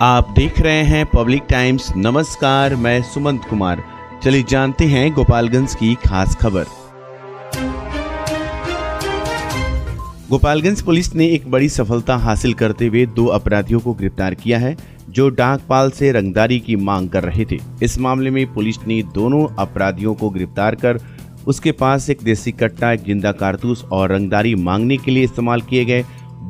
आप देख रहे हैं पब्लिक टाइम्स। नमस्कार, मैं सुमंत कुमार। चलिए जानते हैं गोपालगंज की खास खबर। गोपालगंज पुलिस ने एक बड़ी सफलता हासिल करते हुए 2 अपराधियों को गिरफ्तार किया है जो डाकपाल से रंगदारी की मांग कर रहे थे। इस मामले में पुलिस ने दोनों अपराधियों को गिरफ्तार कर उसके पास एक देसी कट्टा, एक जिंदा कारतूस और रंगदारी मांगने के लिए इस्तेमाल किए गए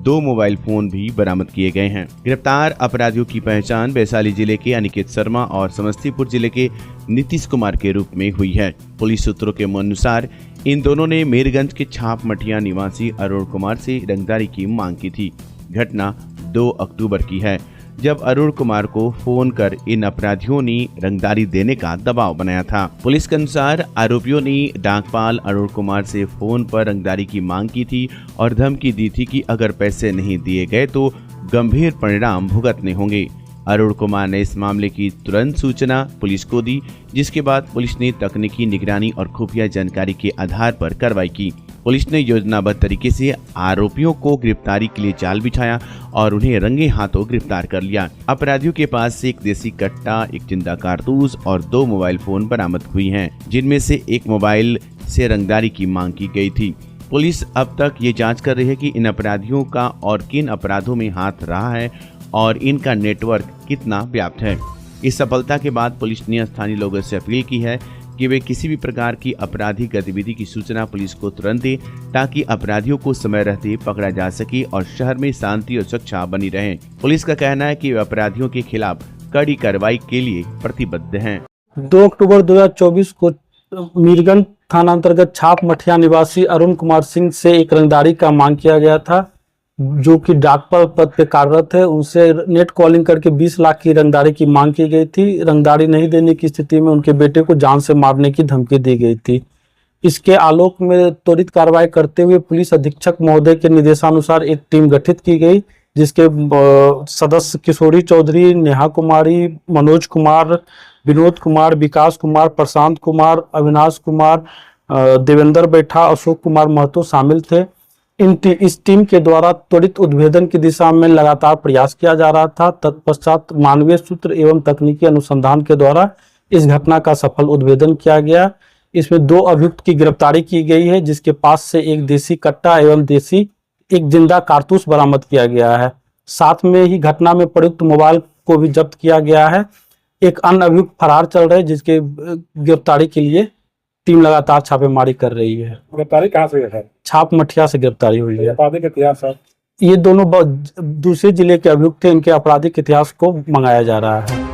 2 मोबाइल फोन भी बरामद किए गए हैं। गिरफ्तार अपराधियों की पहचान वैशाली जिले के अनिकेत शर्मा और समस्तीपुर जिले के नीतीश कुमार के रूप में हुई है। पुलिस सूत्रों के अनुसार इन दोनों ने मीरगंज के छाप मठिया निवासी अरुण कुमार से रंगदारी की मांग की थी। घटना 2 अक्टूबर की है, जब अरुण कुमार को फोन कर इन अपराधियों ने रंगदारी देने का दबाव बनाया था। पुलिस के अनुसार आरोपियों ने डाकपाल अरुण कुमार से फोन पर रंगदारी की मांग की थी और धमकी दी थी कि अगर पैसे नहीं दिए गए तो गंभीर परिणाम भुगतने होंगे। अरुण कुमार ने इस मामले की तुरंत सूचना पुलिस को दी, जिसके बाद पुलिस ने तकनीकी निगरानी और खुफिया जानकारी के आधार पर कार्रवाई की। पुलिस ने योजनाबद्ध तरीके से आरोपियों को गिरफ्तारी के लिए जाल बिछाया और उन्हें रंगे हाथों गिरफ्तार कर लिया। अपराधियों के पास से एक देसी कट्टा, एक जिंदा कारतूस और 2 मोबाइल फोन बरामद हुई हैं, जिनमें से एक मोबाइल से रंगदारी की मांग की गई थी। पुलिस अब तक ये जांच कर रही है कि इन अपराधियों का और किन अपराधों में हाथ रहा है और इनका नेटवर्क कितना व्याप्त है। इस सफलता के बाद पुलिस ने स्थानीय लोगों से अपील की है कि वे किसी भी प्रकार की आपराधिक गतिविधि की सूचना पुलिस को तुरंत दें, ताकि अपराधियों को समय रहते पकड़ा जा सके और शहर में शांति और सुरक्षा बनी रहे। पुलिस का कहना है कि वे अपराधियों के खिलाफ कड़ी कार्रवाई के लिए प्रतिबद्ध हैं। 2 अक्टूबर 2024 को मीरगंज थाना अंतर्गत छाप मठिया निवासी अरुण कुमार सिंह से एक रंगदारी का मांग किया गया था, जो कि डाकपाल पद पे कार्यरत है। उनसे नेट कॉलिंग करके 20 लाख की रंगदारी की मांग की गई थी। रंगदारी नहीं देने की स्थिति में उनके बेटे को जान से मारने की धमकी दी गई थी। इसके आलोक में त्वरित कार्रवाई करते हुए पुलिस अधीक्षक महोदय के निर्देशानुसार एक टीम गठित की गई, जिसके सदस्य किशोरी चौधरी, नेहा कुमारी, मनोज कुमार, विनोद कुमार, विकास कुमार, प्रशांत कुमार, अविनाश कुमार, देवेंद्र बैठा, अशोक कुमार महतो शामिल थे। इस टीम के द्वारा त्वरित उद्भेदन की दिशा में लगातार प्रयास किया जा रहा था। तत्पश्चात मानवीय सूत्र एवं तकनीकी अनुसंधान के द्वारा इस घटना का सफल उद्भेदन किया गया। इसमें 2 अभियुक्त की गिरफ्तारी की गई है, जिसके पास से एक देसी कट्टा एवं एक जिंदा कारतूस बरामद किया गया है। साथ में ही घटना में प्रयुक्त मोबाइल को भी जब्त किया गया है। एक अन्य अभियुक्त फरार चल रहे, जिसके गिरफ्तारी के लिए टीम लगातार छापेमारी कर रही है। गिरफ्तारी कहाँ से है? छाप मठिया से गिरफ्तारी हुई है। आपराधिक इतिहास है। ये दोनों दूसरे जिले के अभियुक्त थे। इनके आपराधिक इतिहास को मंगाया जा रहा है।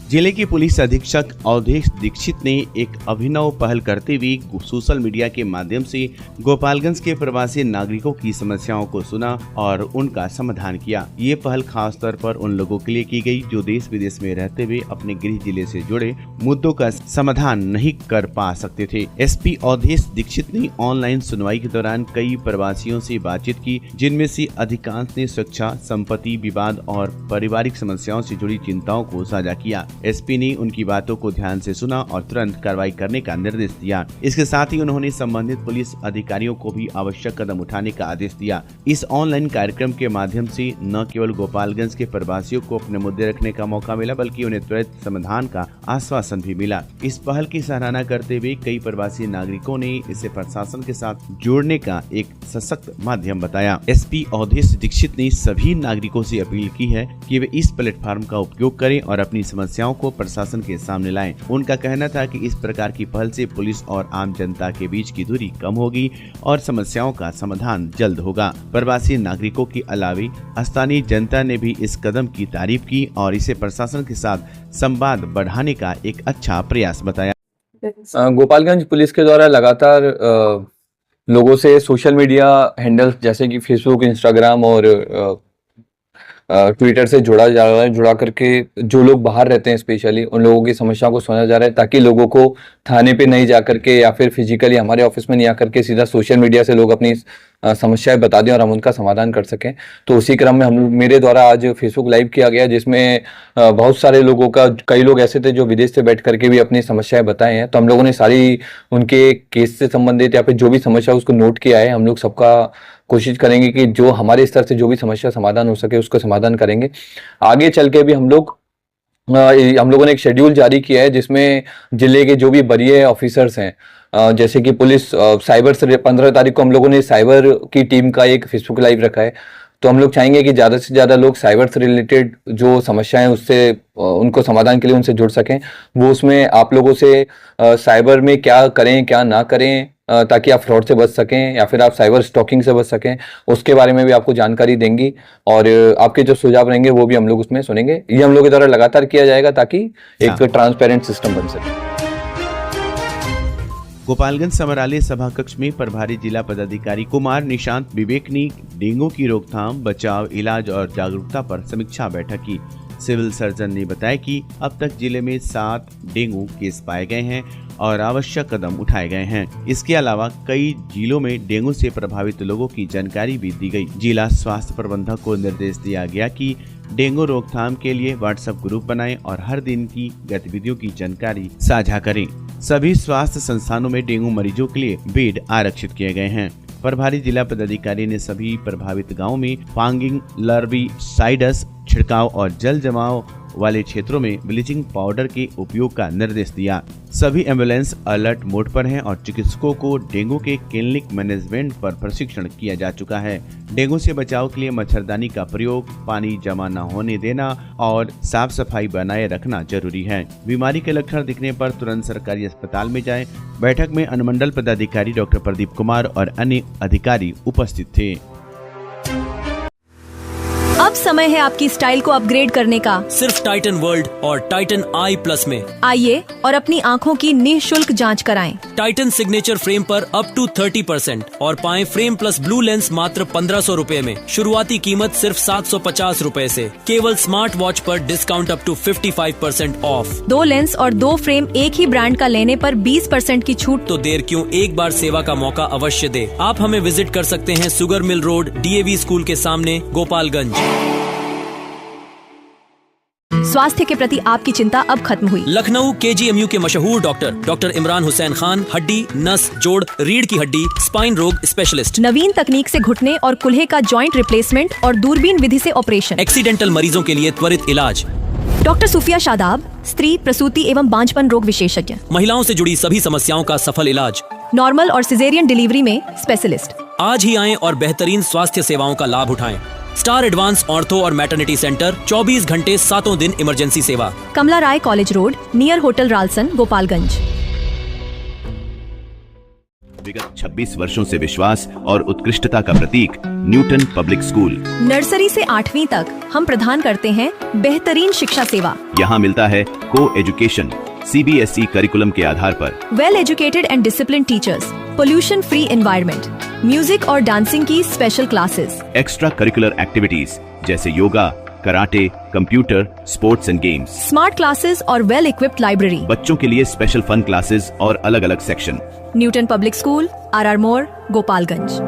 जिले के पुलिस अधीक्षक अवधेश दीक्षित ने एक अभिनव पहल करते हुए सोशल मीडिया के माध्यम से गोपालगंज के प्रवासी नागरिकों की समस्याओं को सुना और उनका समाधान किया। ये पहल खास तौर पर उन लोगों के लिए की गई जो देश विदेश में रहते हुए अपने गृह जिले से जुड़े मुद्दों का समाधान नहीं कर पा सकते थे। एसपी अवधेश दीक्षित ने ऑनलाइन सुनवाई के दौरान कई प्रवासियों से बातचीत की, जिनमें से अधिकांश ने सुरक्षा, संपत्ति विवाद और पारिवारिक समस्याओं से जुड़ी चिंताओं को साझा किया। एसपी ने उनकी बातों को ध्यान से सुना और तुरंत कार्रवाई करने का निर्देश दिया। इसके साथ ही उन्होंने संबंधित पुलिस अधिकारियों को भी आवश्यक कदम उठाने का आदेश दिया। इस ऑनलाइन कार्यक्रम के माध्यम से न केवल गोपालगंज के प्रवासियों को अपने मुद्दे रखने का मौका मिला, बल्कि उन्हें त्वरित समाधान का आश्वासन भी मिला। इस पहल की सराहना करते हुए कई प्रवासी नागरिकों ने इसे प्रशासन के साथ जोड़ने का एक सशक्त माध्यम बताया। एसपी अवधेश दीक्षित ने सभी नागरिकों से अपील की है कि वे इस प्लेटफॉर्म का उपयोग करें और अपनी समस्याओं को प्रशासन के सामने लाएं। उनका कहना था कि इस प्रकार की पहल से पुलिस और आम जनता के बीच की दूरी कम होगी और समस्याओं का समाधान जल्द होगा। प्रवासी नागरिकों के अलावे स्थानीय जनता ने भी इस कदम की तारीफ की और इसे प्रशासन के साथ संवाद बढ़ाने का एक अच्छा प्रयास बताया। गोपालगंज पुलिस के द्वारा लगातार लोगों से सोशल मीडिया हैंडल्स जैसे कि फेसबुक, इंस्टाग्राम और ट्विटर से जुड़ा जा रहा है। जुड़ा करके जो लोग बाहर रहते हैं स्पेशली उन लोगों की समस्या को समझा जा रहा है, ताकि लोगों को थाने पे नहीं जा करके या फिर फिजिकली हमारे ऑफिस में नहीं आकर के सीधा सोशल मीडिया से लोग अपनी समस्याएं बता दें और हम उनका समाधान कर सकें। तो उसी क्रम में मेरे द्वारा आज फेसबुक लाइव किया गया, जिसमें बहुत सारे लोगों का, कई लोग ऐसे थे जो विदेश से बैठ करके भी अपनी समस्याएं बताए हैं। तो हम लोगों ने सारी उनके केस से संबंधित या फिर जो भी समस्या उसको नोट किया है। हम लोग सबका कोशिश करेंगे कि जो हमारे स्तर से जो भी समस्या समाधान हो सके उसका समाधान करेंगे। आगे चल के भी हम लोगों ने एक शेड्यूल जारी किया है जिसमें जिले के जो भी वरीय ऑफिसर्स हैं, जैसे कि पुलिस साइबर से 15 तारीख को हम लोगों ने साइबर की टीम का एक फेसबुक लाइव रखा है। तो हम लोग चाहेंगे कि ज़्यादा से ज़्यादा लोग साइबर से रिलेटेड जो समस्याएं उससे उनको समाधान के लिए उनसे जुड़ सकें। वो उसमें आप लोगों से साइबर में क्या करें क्या ना करें ताकि आप फ्रॉड से बच सकें या फिर आप साइबर स्टॉकिंग से बच सकें, उसके बारे में भी आपको जानकारी देंगी और आपके जो सुझाव रहेंगे वो भी हम लोग उसमें सुनेंगे। ये हम लोग के द्वारा लगातार किया जाएगा ताकि एक ट्रांसपेरेंट सिस्टम बन सके। गोपालगंज समराले सभा कक्ष में प्रभारी जिला पदाधिकारी कुमार निशांत विवेक ने डेंगू की रोकथाम, बचाव, इलाज और जागरूकता पर समीक्षा बैठक की। सिविल सर्जन ने बताया कि अब तक जिले में 7 डेंगू केस पाए गए हैं और आवश्यक कदम उठाए गए हैं। इसके अलावा कई जिलों में डेंगू से प्रभावित लोगों की जानकारी भी दी गई। जिला स्वास्थ्य प्रबंधक को निर्देश दिया गया कि डेंगू रोकथाम के लिए व्हाट्सएप ग्रुप बनाएं और हर दिन की गतिविधियों की जानकारी साझा करें। सभी स्वास्थ्य संस्थानों में डेंगू मरीजों के लिए बेड आरक्षित किए गए हैं। प्रभारी जिला पदाधिकारी ने सभी प्रभावित गांवों में फांगिंग, लार्विसाइडस छिड़काव और जल जमाव वाले क्षेत्रों में ब्लीचिंग पाउडर के उपयोग का निर्देश दिया। सभी एम्बुलेंस अलर्ट मोड पर हैं और चिकित्सकों को डेंगू के क्लिनिक मैनेजमेंट पर प्रशिक्षण किया जा चुका है। डेंगू से बचाव के लिए मच्छरदानी का प्रयोग, पानी जमा न होने देना और साफ सफाई बनाए रखना जरूरी है। बीमारी के लक्षण दिखने पर तुरंत सरकारी अस्पताल में जाएं। बैठक में अनुमंडल पदाधिकारी डॉक्टर प्रदीप कुमार और अन्य अधिकारी उपस्थित थे। अब समय है आपकी स्टाइल को अपग्रेड करने का, सिर्फ टाइटन वर्ल्ड और टाइटन आई प्लस में। आइए और अपनी आँखों की निःशुल्क जांच कराएं। टाइटन सिग्नेचर फ्रेम पर अप टू 30% और पाएं फ्रेम प्लस ब्लू लेंस मात्र 1500 रूपए में। शुरुआती कीमत सिर्फ 750 रूपए से। केवल स्मार्ट वॉच पर discount up to 55% off. 2 lens और 2 फ्रेम एक ही ब्रांड का लेने पर 20% की छूट। तो देर क्यों, एक बार सेवा का मौका अवश्य दे। आप हमें विजिट कर सकते हैं sugar mill road, DAV school के सामने, गोपालगंज। स्वास्थ्य के प्रति आपकी चिंता अब खत्म हुई। लखनऊ KGMU के मशहूर डॉक्टर इमरान हुसैन खान, हड्डी, नस, जोड़, रीढ़ की हड्डी, स्पाइन रोग स्पेशलिस्ट। नवीन तकनीक से घुटने और कुल्हे का जॉइंट रिप्लेसमेंट और दूरबीन विधि से ऑपरेशन। एक्सीडेंटल मरीजों के लिए त्वरित इलाज। डॉक्टर सूफिया शादाब, स्त्री प्रसूति एवं बांझपन रोग विशेषज्ञ। महिलाओं से जुड़ी सभी समस्याओं का सफल इलाज। नॉर्मल और सिजेरियन डिलीवरी में स्पेशलिस्ट। आज ही आएं और बेहतरीन स्वास्थ्य सेवाओं का लाभ उठाएं। स्टार एडवांस ऑर्थो और मैटरनिटी सेंटर, 24 घंटे 7 दिन इमरजेंसी सेवा। कमला राय college road, near hotel Ralson, Gopalganj. विगत 26 वर्षों से विश्वास और उत्कृष्टता का प्रतीक न्यूटन पब्लिक स्कूल। नर्सरी से 8वीं तक हम प्रदान करते हैं बेहतरीन शिक्षा सेवा। यहाँ मिलता है को एजुकेशन CBSE करिकुलम के आधार पर। Well educated and discipline teachers, pollution free environment, music और डांसिंग की special classes, extra curricular activities जैसे yoga, karate, computer, sports and games, smart classes और वेल इक्विप्ड लाइब्रेरी। बच्चों के लिए स्पेशल फन क्लासेस और अलग अलग section. Newton public school, RR मोड़, गोपालगंज।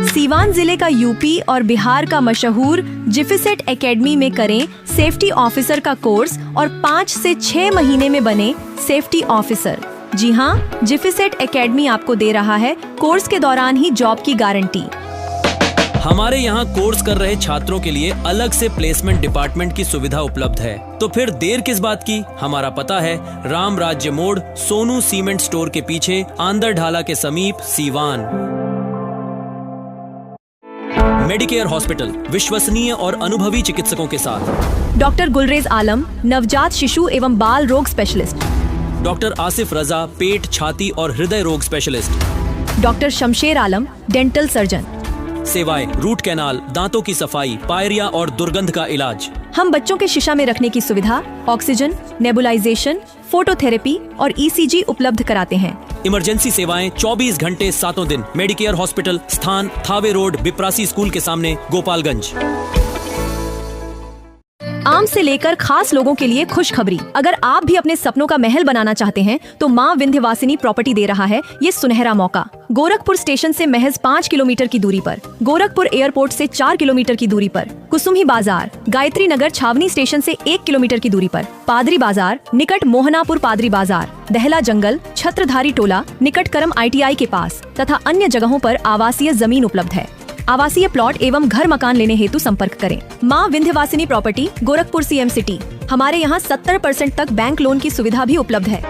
सीवान जिले का यूपी और बिहार का मशहूर जिफिसेट एकेडमी में करें सेफ्टी ऑफिसर का कोर्स और 5 से 6 महीने में बने सेफ्टी ऑफिसर। जी हाँ, जिफिसेट एकेडमी आपको दे रहा है कोर्स के दौरान ही जॉब की गारंटी। हमारे यहाँ कोर्स कर रहे छात्रों के लिए अलग से प्लेसमेंट डिपार्टमेंट की सुविधा उपलब्ध है। तो फिर देर किस बात की। हमारा पता है राम राज्य मोड़, सोनू सीमेंट स्टोर के पीछे, आंदर ढाला के समीप, सीवान। मेडिकेयर हॉस्पिटल, विश्वसनीय और अनुभवी चिकित्सकों के साथ। डॉक्टर गुलरेज आलम, नवजात शिशु एवं बाल रोग स्पेशलिस्ट। डॉक्टर आसिफ रजा, पेट, छाती और हृदय रोग स्पेशलिस्ट। डॉक्टर शमशेर आलम, डेंटल सर्जन। सेवाएं रूट कैनाल, दांतों की सफाई, पायरिया और दुर्गंध का इलाज। हम बच्चों के शीशा में रखने की सुविधा, ऑक्सीजन, नेबुलाइजेशन, फोटोथेरेपी और ECG उपलब्ध कराते हैं। इमरजेंसी सेवाएं 24 घंटे 7 दिन। मेडिकेयर हॉस्पिटल, स्थान थावे रोड, बिप्रासी स्कूल के सामने, गोपालगंज। आम से लेकर खास लोगों के लिए खुशखबरी। अगर आप भी अपने सपनों का महल बनाना चाहते हैं तो माँ विंध्यवासिनी प्रॉपर्टी दे रहा है ये सुनहरा मौका। गोरखपुर स्टेशन से महज 5 किलोमीटर की दूरी पर, गोरखपुर एयरपोर्ट से 4 किलोमीटर की दूरी पर, कुसुम्ही बाजार, गायत्री नगर छावनी स्टेशन से 1 किलोमीटर की दूरी पर, पादरी बाजार निकट मोहनापुर पादरी बाजार, दहला जंगल, छत्रधारी टोला निकट करम ITI के पास तथा अन्य जगहों पर आवासीय जमीन उपलब्ध है। आवासीय प्लॉट एवं घर मकान लेने हेतु संपर्क करें। माँ Vindhyavasini property, Gorakhpur CM city. हमारे यहाँ 70% तक बैंक लोन की सुविधा भी उपलब्ध है।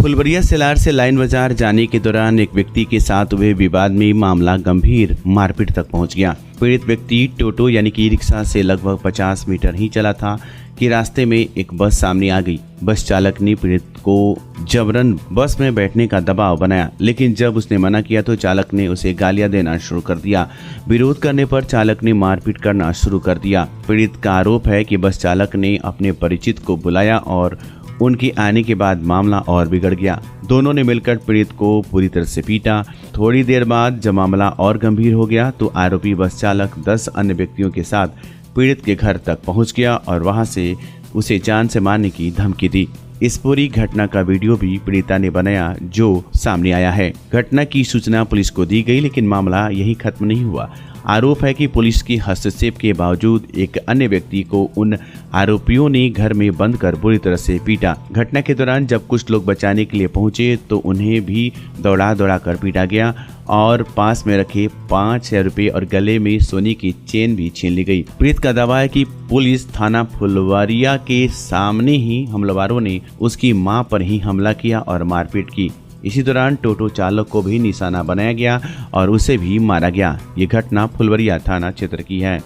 फुलवरिया सेलार से लाइन बाजार जाने के दौरान एक व्यक्ति के साथ हुए विवाद में मामला गंभीर मारपीट तक पहुंच गया। पीड़ित व्यक्ति टोटो यानी कि रिक्शा से लगभग 50 मीटर ही चला था कि रास्ते में एक बस सामने आ गई। बस चालक ने पीड़ित को जबरन बस में बैठने का दबाव बनाया, लेकिन जब उसने मना किया तो चालक ने उसे गालियां देना शुरू कर दिया। विरोध करने पर चालक ने मारपीट करना शुरू कर दिया। पीड़ित का आरोप है कि बस चालक ने अपने परिचित को बुलाया और उनके आने के बाद मामला और बिगड़ गया। दोनों ने मिलकर पीड़ित को पूरी तरह से पीटा। थोड़ी देर बाद जब मामला और गंभीर हो गया तो आरोपी बस चालक 10 अन्य व्यक्तियों के साथ पीड़ित के घर तक पहुंच गया और वहां से उसे जान से मारने की धमकी दी। इस पूरी घटना का वीडियो भी पीड़िता ने बनाया जो सामने आया है। घटना की सूचना पुलिस को दी गई, लेकिन मामला यही खत्म नहीं हुआ। आरोप है कि पुलिस के हस्तक्षेप के बावजूद एक अन्य व्यक्ति को उन आरोपियों ने घर में बंद कर बुरी तरह से पीटा। घटना के दौरान जब कुछ लोग बचाने के लिए पहुंचे तो उन्हें भी दौड़ा कर पीटा गया और पास में रखे 5,000 रुपये और गले में सोने की चेन भी छीन ली गई। पीड़ित का दावा है कि पुलिस थाना फुलवारिया के सामने ही हमलावरों ने उसकी मां पर ही हमला किया और मारपीट की। इसी दौरान टोटो चालक को भी निशाना बनाया गया और उसे भी मारा गया। ये घटना फुलवरिया थाना क्षेत्र की है।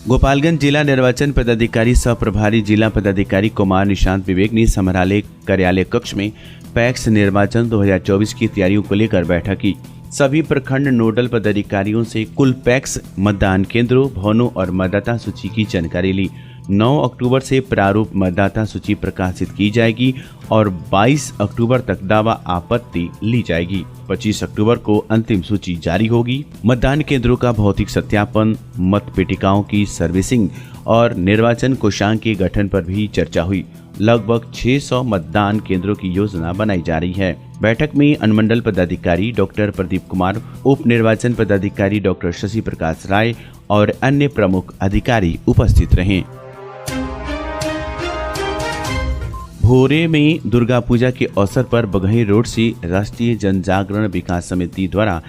गोपालगंज जिला निर्वाचन पदाधिकारी सह प्रभारी जिला पदाधिकारी कुमार निशांत विवेक ने समराले कार्यालय कक्ष में पैक्स निर्वाचन 2024 की तैयारियों को लेकर बैठक की। सभी प्रखंड नोडल पदाधिकारियों से कुल पैक्स मतदान केंद्रों, भवनों और मतदाता सूची की जानकारी ली। 9 अक्टूबर से प्रारूप मतदाता सूची प्रकाशित की जाएगी और 22 अक्टूबर तक दावा आपत्ति ली जाएगी। 25 अक्टूबर को अंतिम सूची जारी होगी। मतदान केंद्रों का भौतिक सत्यापन, मत पेटिकाओं की सर्विसिंग और निर्वाचन कोषांग के गठन पर भी चर्चा हुई। लगभग 600 मतदान केंद्रों की योजना बनाई जा रही है। बैठक में अनुमंडल पदाधिकारी डॉक्टर प्रदीप कुमार, उप निर्वाचन पदाधिकारी डॉक्टर शशि प्रकाश राय और अन्य प्रमुख अधिकारी उपस्थित रहे। भोरे में दुर्गा पूजा के अवसर पर बघई रोड से राष्ट्रीय जन जागरण विकास समिति द्वारा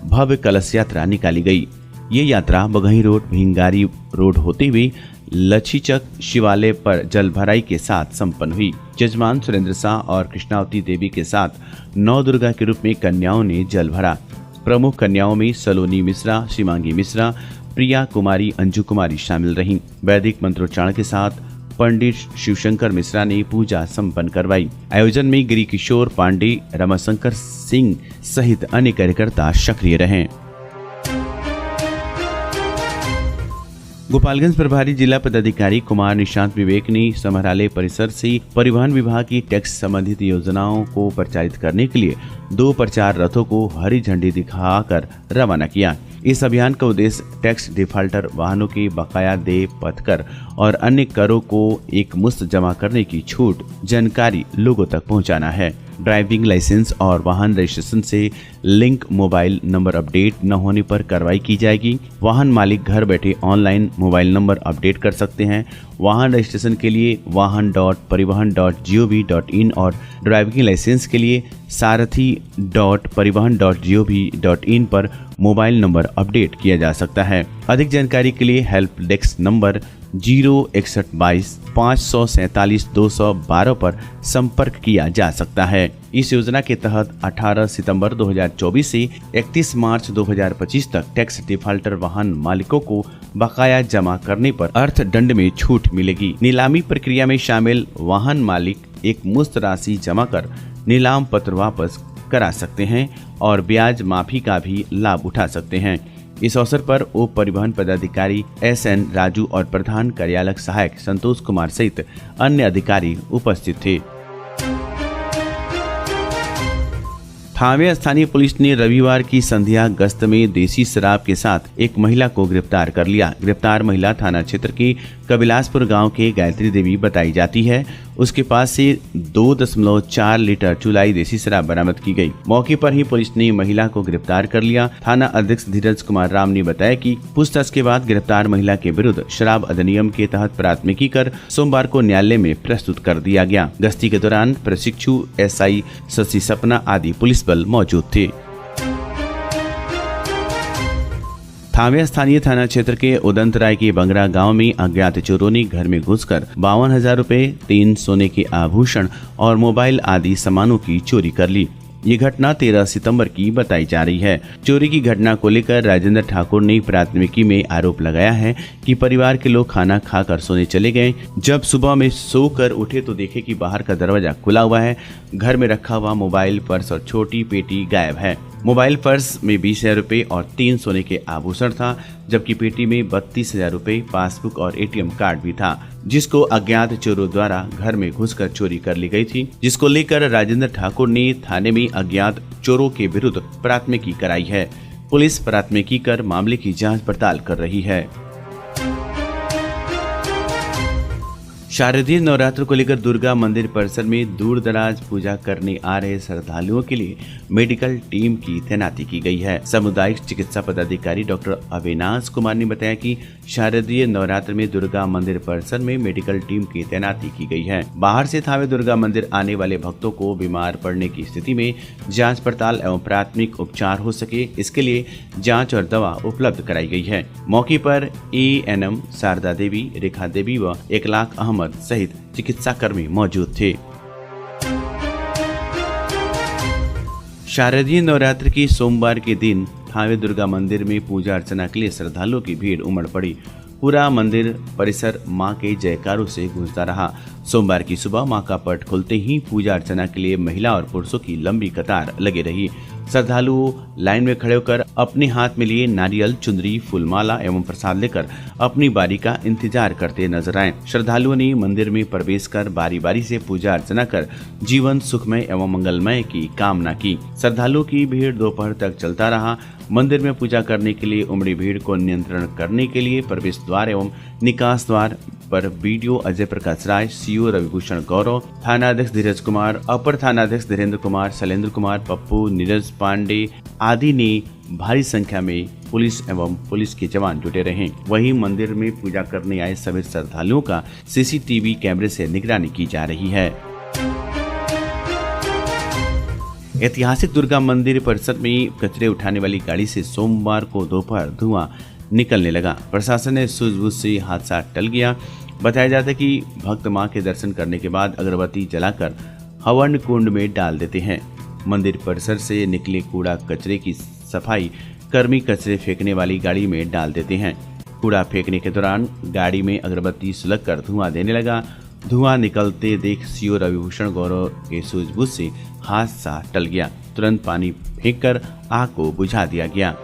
भव्य कलश यात्रा निकाली गई। ये यात्रा बघई रोड, भिंगारी रोड होते हुए लच्छीचक शिवालय पर जल भराई के साथ संपन्न हुई। जजमान सुरेंद्र शाह और कृष्णावती देवी के साथ 9 दुर्गा के रूप में कन्याओं ने जल भरा। प्रमुख कन्याओं में सलोनी मिश्रा, शिवांगी मिश्रा, प्रिया कुमारी, अंजू कुमारी शामिल रहीं। वैदिक मंत्रोच्चारण के साथ पंडित शिवशंकर मिश्रा ने पूजा संपन्न करवाई। आयोजन में गिरी किशोर पांडे, रमाशंकर सिंह सहित अन्य कार्यकर्ता सक्रिय रहे। गोपालगंज प्रभारी जिला पदाधिकारी कुमार निशांत विवेक ने समराले परिसर से परिवहन विभाग की टैक्स संबंधित योजनाओं को प्रचारित करने के लिए 2 प्रचार रथों को हरी झंडी दिखाकर रवाना किया। इस अभियान का उद्देश्य टैक्स डिफाल्टर वाहनों के बकाया देय पथकर और अन्य करों को एक मुश्त जमा करने की छूट जानकारी लोगों तक पहुंचाना है। ड्राइविंग लाइसेंस और वाहन रजिस्ट्रेशन से लिंक मोबाइल नंबर अपडेट न होने पर कार्रवाई की जाएगी। वाहन मालिक घर बैठे ऑनलाइन मोबाइल नंबर अपडेट कर सकते हैं। वाहन रजिस्ट्रेशन के लिए वाहन.परिवहन.gov.in और ड्राइविंग लाइसेंस के लिए सारथी.परिवहन.gov.in पर मोबाइल नंबर अपडेट किया जा सकता है। अधिक जानकारी के लिए हेल्प डेस्क नंबर 06122 पर संपर्क किया जा सकता है। इस योजना के तहत 18 सितंबर 2024 से 31 मार्च 2025 तक टैक्स डिफाल्टर वाहन मालिकों को बकाया जमा करने पर अर्थदंड में छूट मिलेगी। नीलामी प्रक्रिया में शामिल वाहन मालिक एक मुश्त राशि जमा कर नीलाम पत्र वापस करा सकते हैं और ब्याज माफी का भी लाभ उठा सकते हैं। इस अवसर पर उप परिवहन पदाधिकारी SN राजू और प्रधान कार्यालय सहायक संतोष कुमार सहित अन्य अधिकारी उपस्थित थे। थावे स्थानीय पुलिस ने रविवार की संध्या गश्त में देसी शराब के साथ एक महिला को गिरफ्तार कर लिया। गिरफ्तार महिला थाना क्षेत्र के कबिलासपुर गांव के गायत्री देवी बताई जाती है। उसके पास से 2.4 लीटर चुलाई देसी शराब बरामद की गई। मौके पर ही पुलिस ने महिला को गिरफ्तार कर लिया। थाना अध्यक्ष धीरज कुमार राम ने बताया कि पूछताछ के बाद गिरफ्तार महिला के विरुद्ध शराब अधिनियम के तहत प्राथमिकी कर सोमवार को न्यायालय में प्रस्तुत कर दिया गया। गश्ती के दौरान प्रशिक्षु एसआई शशि सपना आदि पुलिस बल मौजूद थे। थावे स्थानीय थाना क्षेत्र के उदंतराय के बंगरा गांव में अज्ञात चोरों ने घर में घुसकर 52,000 रुपए, 3 सोने के आभूषण और मोबाइल आदि सामानों की चोरी कर ली। ये घटना 13 सितंबर की बताई जा रही है। चोरी की घटना को लेकर राजेंद्र ठाकुर ने प्राथमिकी में आरोप लगाया है कि परिवार के लोग खाना खाकर सोने चले गए। जब सुबह में सोकर उठे तो देखे कि बाहर का दरवाजा खुला हुआ है। घर में रखा हुआ मोबाइल, पर्स और छोटी पेटी गायब है। मोबाइल पर्स में 20,000 रुपए और 3 सोने के आभूषण था, जबकि पेटी में 32,000 रुपए, पासबुक और एटीएम कार्ड भी था, जिसको अज्ञात चोरों द्वारा घर में घुसकर चोरी कर ली गई थी। जिसको लेकर राजेंद्र ठाकुर ने थाने में अज्ञात चोरों के विरुद्ध प्राथमिकी कराई है। पुलिस प्राथमिकी कर मामले की जांच पड़ताल कर रही है। शारदीय नवरात्र को लेकर दुर्गा मंदिर परिसर में दूर दराज पूजा करने आ रहे श्रद्धालुओं के लिए मेडिकल टीम की तैनाती की गई है। सामुदायिक चिकित्सा पदाधिकारी डॉक्टर अविनाश कुमार ने बताया कि शारदीय नवरात्र में दुर्गा मंदिर परिसर में मेडिकल टीम की तैनाती की गई है। बाहर से थावे दुर्गा मंदिर आने वाले भक्तों को बीमार पड़ने की स्थिति में जाँच पड़ताल एवं प्राथमिक उपचार हो सके, इसके लिए जाँच और दवा उपलब्ध कराई गई है। मौके पर ANM शारदा देवी, रेखा देवी व 1 लाख अहमद सहित चिकित्सा कर्मी मौजूद थे। शारदीय नवरात्र की सोमवार के दिन थावे दुर्गा मंदिर में पूजा अर्चना के लिए श्रद्धालुओं की भीड़ उमड़ पड़ी। पूरा मंदिर परिसर मां के जयकारों से गूंजता रहा। सोमवार की सुबह मां का पट खुलते ही पूजा अर्चना के लिए महिला और पुरुषों की लंबी कतार लगी रही। श्रद्धालु लाइन में खड़े होकर अपने हाथ में लिए नारियल, चुनरी, फूलमाला एवं प्रसाद लेकर अपनी बारी का इंतजार करते नजर आए। श्रद्धालुओं ने मंदिर में प्रवेश कर बारी बारी से पूजा अर्चना कर जीवन सुखमय एवं मंगलमय की कामना की। श्रद्धालुओं की भीड़ दोपहर तक चलता रहा। मंदिर में पूजा करने के लिए उमड़ी भीड़ को नियंत्रण करने के लिए प्रवेश द्वार एवं निकास द्वार पर BDO अजय प्रकाश राय, CO रविभूषण गौरव, थानाध्यक्ष धीरज कुमार, अपर थानाध्यक्ष धीरेन्द्र कुमार, शैलेंद्र कुमार, पप्पू, नीरज पांडे आदि ने भारी संख्या में पुलिस एवं पुलिस के जवान जुटे रहे। वहीं मंदिर में पूजा करने आए सभी श्रद्धालुओं का CCTV कैमरे से निगरानी की जा रही है। ऐतिहासिक दुर्गा मंदिर परिसर में कचरे उठाने वाली गाड़ी से सोमवार को दोपहर धुआं निकलने लगा। प्रशासन ने सूझबूझ से हादसा टल गया। बताया जाता है कि भक्त मां के दर्शन करने के बाद अगरबत्ती जलाकर हवन कुंड में डाल देते हैं। मंदिर परिसर से निकले कूड़ा कचरे की सफाई कर्मी कचरे फेंकने वाली गाड़ी में डाल देते हैं। कूड़ा फेंकने के दौरान गाड़ी में अगरबत्ती सुलगकर धुआं देने लगा। धुआं निकलते देख CO रविभूषण गौरव के सूझबूझ से हादसा टल गया। तुरंत पानी फेंककर आग को बुझा दिया गया।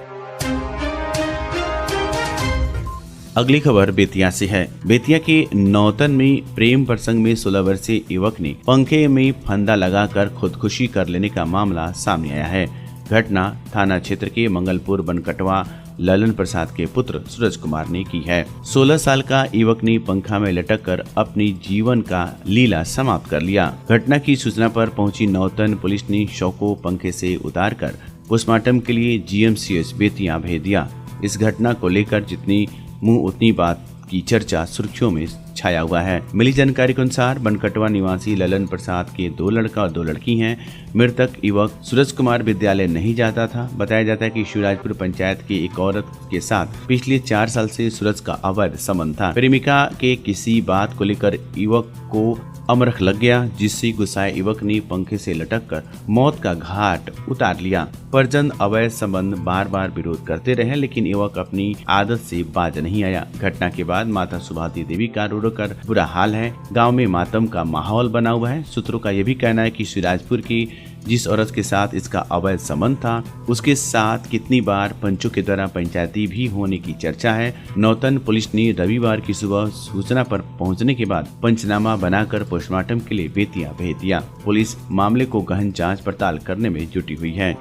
अगली खबर बेतिया से है। बेतिया के नौतन में प्रेम प्रसंग में 16 वर्षीय युवक ने पंखे में फंदा लगाकर खुदकुशी कर लेने का मामला सामने आया है। घटना थाना क्षेत्र के मंगलपुर बनकटवा ललन प्रसाद के पुत्र सूरज कुमार ने की है। 16 साल का युवक ने पंखा में लटककर अपनी जीवन का लीला समाप्त कर लिया। घटना की सूचना पर पहुंची नौतन पुलिस ने शव को पंखे से उतारकर पोस्टमार्टम के लिए GMCH बेतिया भेज दिया। इस घटना को लेकर जितनी मुंह उतनी बात की चर्चा सुर्खियों में छाया हुआ है। मिली जानकारी के अनुसार बनकटवा निवासी ललन प्रसाद के 2 लड़का और 2 लड़की हैं। मृतक युवक सूरज कुमार विद्यालय नहीं जाता था। बताया जाता है कि शिवराजपुर पंचायत की एक औरत के साथ पिछले 4 साल से सूरज का अवैध संबंध था। प्रेमिका के किसी बात को लेकर युवक को अमरख लग गया, जिससे गुस्साए युवक ने पंखे से लटककर मौत का घाट उतार लिया। परिजन अवैध संबंध बार बार विरोध करते रहे, लेकिन युवक अपनी आदत से बाज नहीं आया। घटना के बाद माता सुभाती देवी का रो कर बुरा हाल है। गांव में मातम का माहौल बना हुआ है। सूत्रों का यह भी कहना है कि शिवराजपुर की जिस औरत के साथ इसका अवैध संबंध था उसके साथ कितनी बार पंचों के द्वारा पंचायती भी होने की चर्चा है। नौतन पुलिस ने रविवार की सुबह सूचना पर पहुंचने के बाद पंचनामा बनाकर पोस्टमार्टम के लिए बेतिया भेज दिया। पुलिस मामले को गहन जांच पड़ताल करने में जुटी हुई है।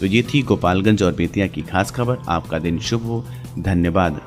तो ये थी गोपालगंज और बेतिया की खास खबर। आपका दिन शुभ हो। धन्यवाद।